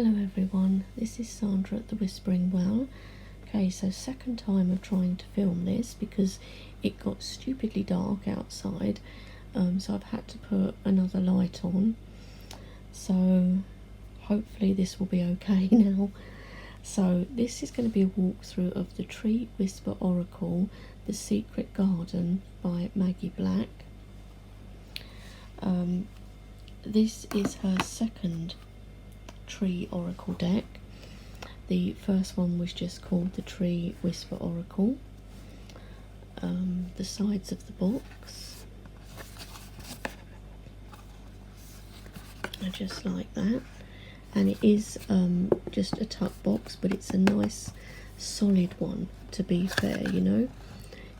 Hello everyone, this is Sandra at the Whispering Well. Okay, so second time of trying to film this because it got stupidly dark outside, so I've had to put another light on. So hopefully this will be okay now. So this is going to be a walkthrough of the Tree Whisper Oracle, The Secret Garden by Maggie Black. This is her second Tree Oracle deck. The first one was just called the Tree Whisper Oracle. The sides of the box are just like that, and it is just a tuck box, but it's a nice solid one, to be fair, you know.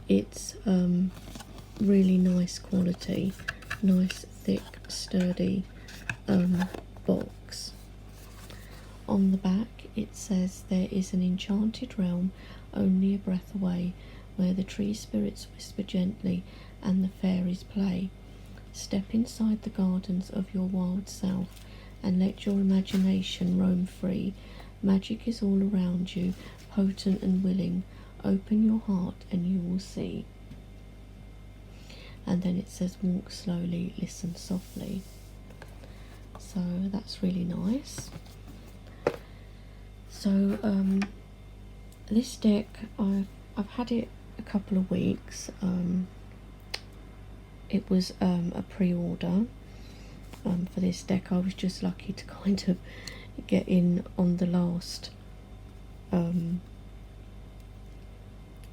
It's really nice quality, nice thick sturdy box. On the back it says, there is an enchanted realm only a breath away, where the tree spirits whisper gently and the fairies play. Step inside the gardens of your wild self and let your imagination roam free. Magic is all around you, potent and willing. Open your heart and you will see. And then it says, walk slowly, listen softly. So that's really nice. So this deck, I've had it a couple of weeks. It was a pre-order for this deck. I was just lucky to kind of get in on the last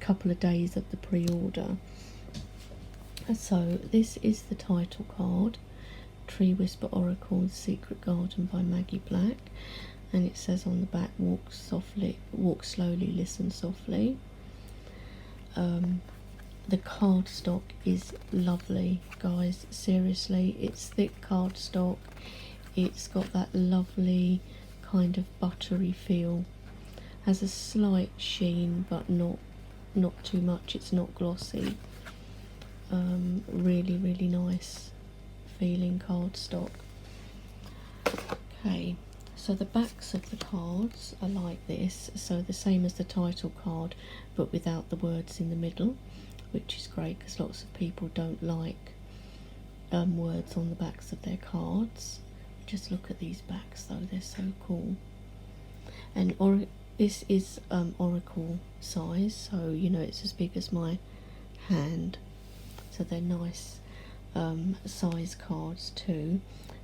couple of days of the pre-order. So this is the title card, Tree Whisper Oracle, The Secret Garden by Maggie Black. And it says on the back, walk slowly, listen softly. The cardstock is lovely, guys, seriously. It's thick cardstock. It's got that lovely kind of buttery feel. Has a slight sheen, but not too much. It's not glossy. Really, really nice feeling cardstock. Okay. So the backs of the cards are like this, so the same as the title card, but without the words in the middle, which is great because lots of people don't like words on the backs of their cards. Just look at these backs though, they're so cool. And this is oracle size, so you know it's as big as my hand, so they're nice size cards too.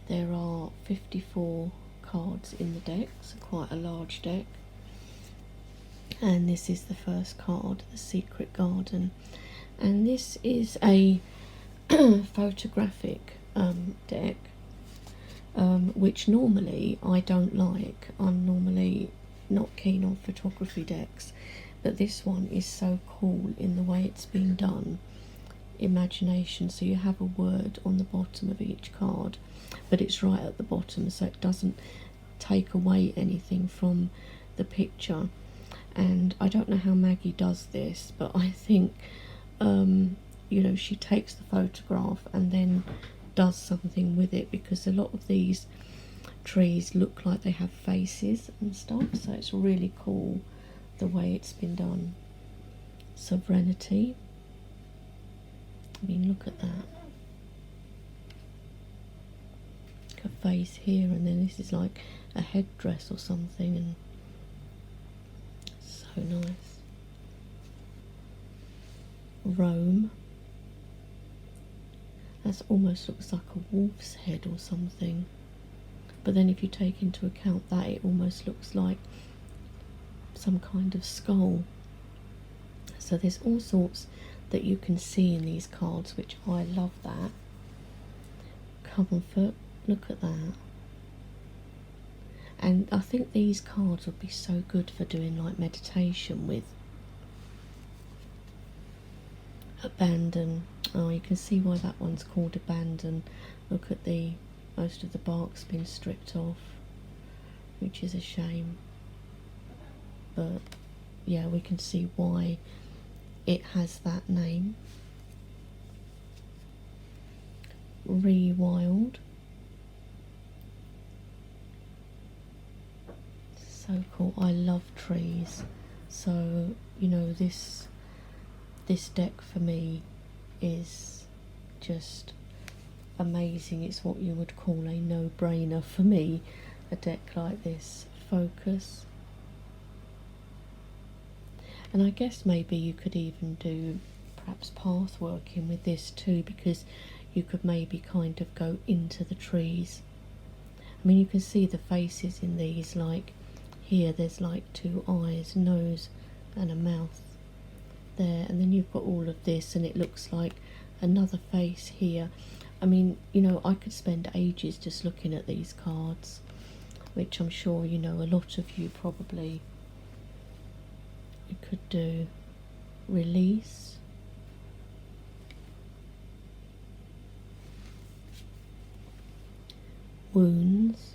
There are 54 cards in the deck, so quite a large deck. And this is the first card, The Secret Garden, and this is a photographic deck, which normally I don't like. I'm normally not keen on photography decks, but this one is so cool in the way it's been done. Imagination, so you have a word on the bottom of each card, but it's right at the bottom, so it doesn't take away anything from the picture. And I don't know how Maggie does this, but I think you know, she takes the photograph and then does something with it, because a lot of these trees look like they have faces and stuff, so it's really cool the way it's been done. Sovereignty, I mean, look at that. A face here, and then this is like a headdress or something, and so nice. Rome, that almost looks like a wolf's head or something, but then if you take into account that, it almost looks like some kind of skull. So there's all sorts that you can see in these cards, which I love. That comfort, look at that. And I think these cards would be so good for doing like meditation with. Abandon, oh, you can see why that one's called Abandon. Look at the, most of the bark's been stripped off, which is a shame, but yeah, we can see why it has that name. Rewild, So cool. I love trees. So, you know, this deck for me is just amazing. It's what you would call a no-brainer for me, a deck like this. Focus. And I guess maybe you could even do perhaps path working with this too, because you could maybe kind of go into the trees. I mean, you can see the faces in these, like here there's like two eyes, nose and a mouth there, and then you've got all of this and it looks like another face here. I mean, you know, I could spend ages just looking at these cards, which I'm sure, you know, a lot of you probably could do. Release. Wounds.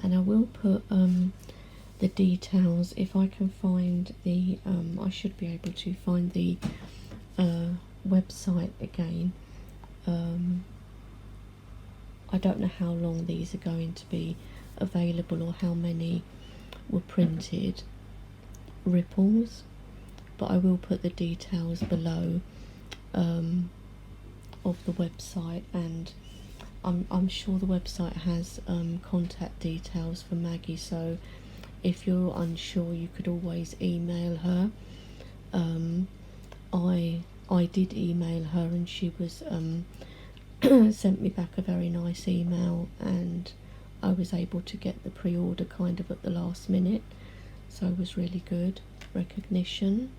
And I will put the details, if I can find the, I should be able to find the website again. I don't know how long these are going to be available or how many were printed. Ripples, but I will put the details below of the website, and I'm sure the website has contact details for Maggie, so if you're unsure you could always email her. I did email her and she was sent me back a very nice email, and I was able to get the pre-order kind of at the last minute, so it was really good. Recognition.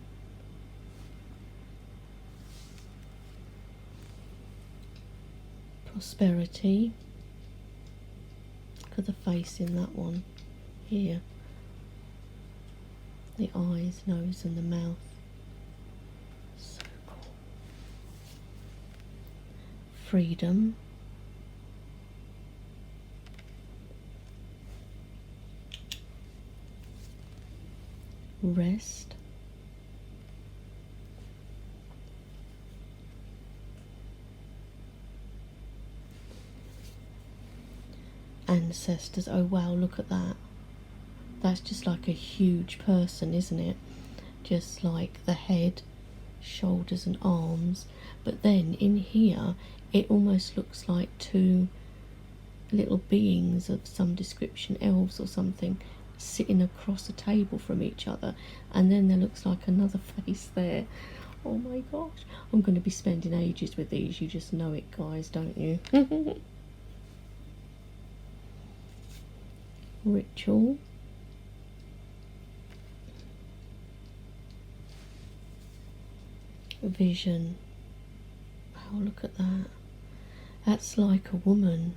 Prosperity. Look at the face in that one here. The eyes, nose and the mouth. So cool. Freedom. Rest. Ancestors. Oh wow, look at that. That's just like a huge person, isn't it? Just like the head, shoulders and arms. But then in here it almost looks like two little beings of some description, elves or something, sitting across a table from each other, and then there looks like another face there. Oh my gosh, I'm going to be spending ages with these, you just know it guys, don't you? Ritual. Vision. Oh, look at that. That's like a woman.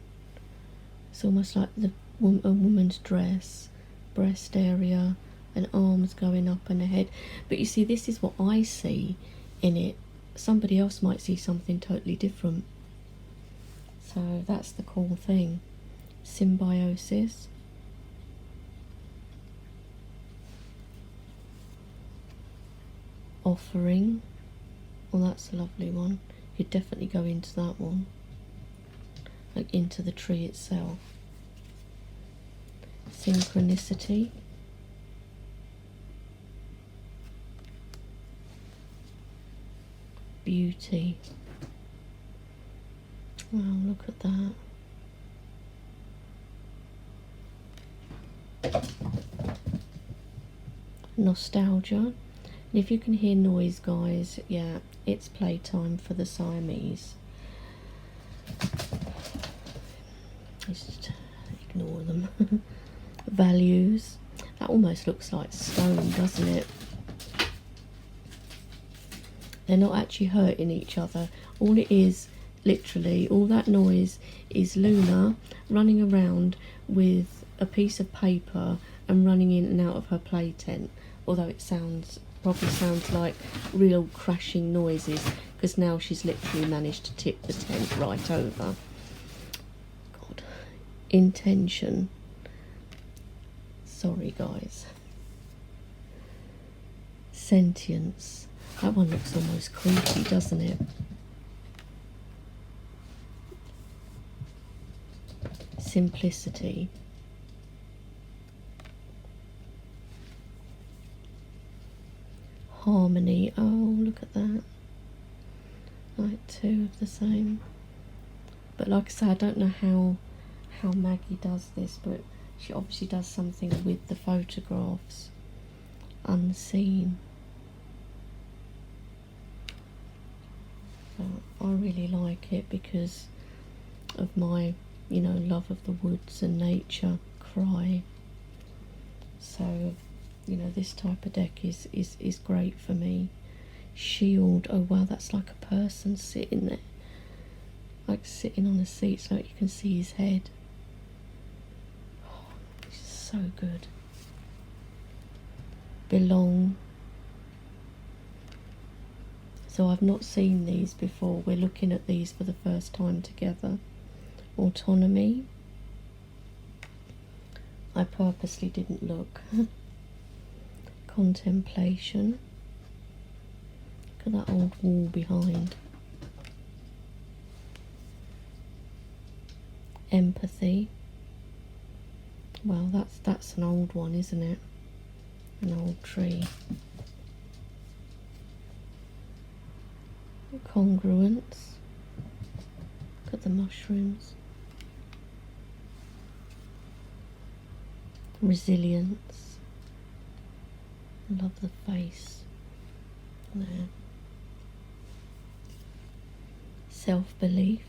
It's almost like a woman's dress, breast area and arms going up and a head. But you see, this is what I see in it. Somebody else might see something totally different. So that's the cool thing. Symbiosis. Offering. Well, that's a lovely one. You'd definitely go into that one, like into the tree itself. Synchronicity. Beauty. Wow, look at that. Nostalgia. And if you can hear noise, guys, yeah, it's playtime for the Siamese. Just ignore them. Values. That almost looks like stone, doesn't it? They're not actually hurting each other. All it is, literally, all that noise is Luna running around with a piece of paper and running in and out of her play tent. Although it probably sounds like real crashing noises, because now she's literally managed to tip the tent right over. God. Intention. Sorry guys. Sentience. That one looks almost creepy, doesn't it? simplicity. Harmony. Oh, look at that. Like two of the same. But like I say, I don't know how Maggie does this, but she obviously does something with the photographs unseen. So I really like it because of my, you know, love of the woods and nature cry. So, you know, this type of deck is great for me. Shield. Oh wow, that's like a person sitting there, like sitting on a seat so that you can see his head. Oh, this is so good. Belong. So I've not seen these before. We're looking at these for the first time together. Autonomy. I purposely didn't look. Contemplation. Look at that old wall behind. Empathy. Well, that's an old one, isn't it? An old tree. Congruence. Look at the mushrooms. Resilience. Love the face there. Self-belief.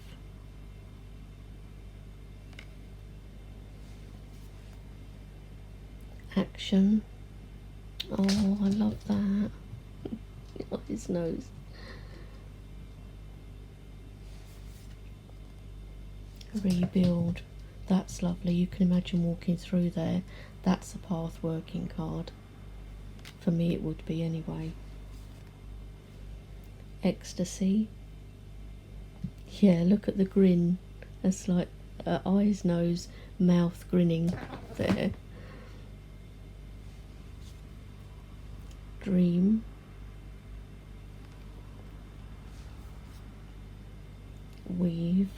Action. Oh, I love that. Oh, his nose. Rebuild. That's lovely. You can imagine walking through there. That's a path working card. For me it would be anyway. Ecstasy. Yeah, look at the grin. That's like eyes, nose, mouth grinning there. Dream. Weave.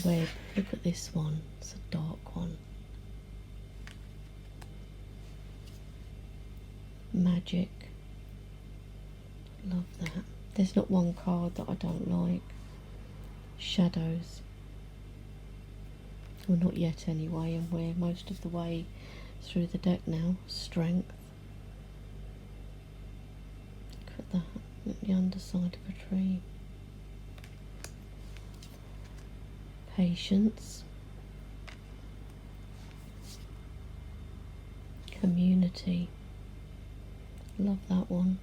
Web. Look at this one. It's a dark one. Magic. Love that. There's not one card that I don't like. Shadows. Well, not yet anyway, and we're most of the way through the deck now. Strength. Look at that. At the underside of a tree. Patience. Community. Love that one.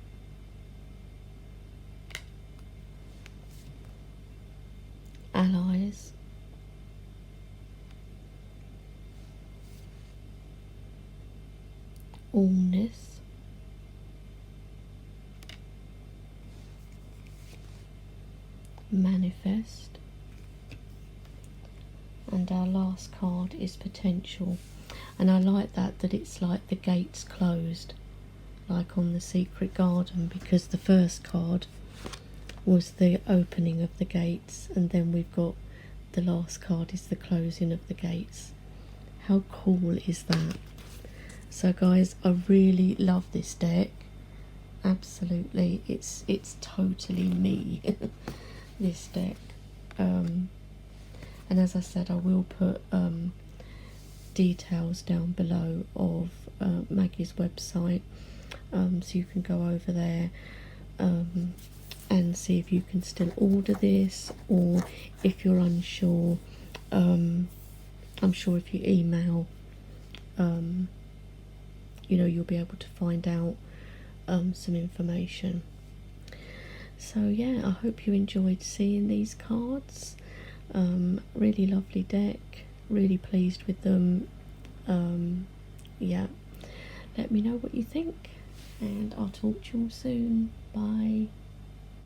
Allies. Allness. Manifest. And our last card is potential. And I like that it's like the gates closed, like on the Secret Garden, because the first card was the opening of the gates, and then we've got the last card is the closing of the gates. How cool is that? So guys, I really love this deck. Absolutely, it's totally me. This deck. And as I said, I will put details down below of Maggie's website, so you can go over there and see if you can still order this, or if you're unsure, I'm sure if you email, you know, you'll be able to find out some information. So yeah, I hope you enjoyed seeing these cards. Really lovely deck, really pleased with them. Yeah, let me know what you think, and I'll talk to you all soon. Bye.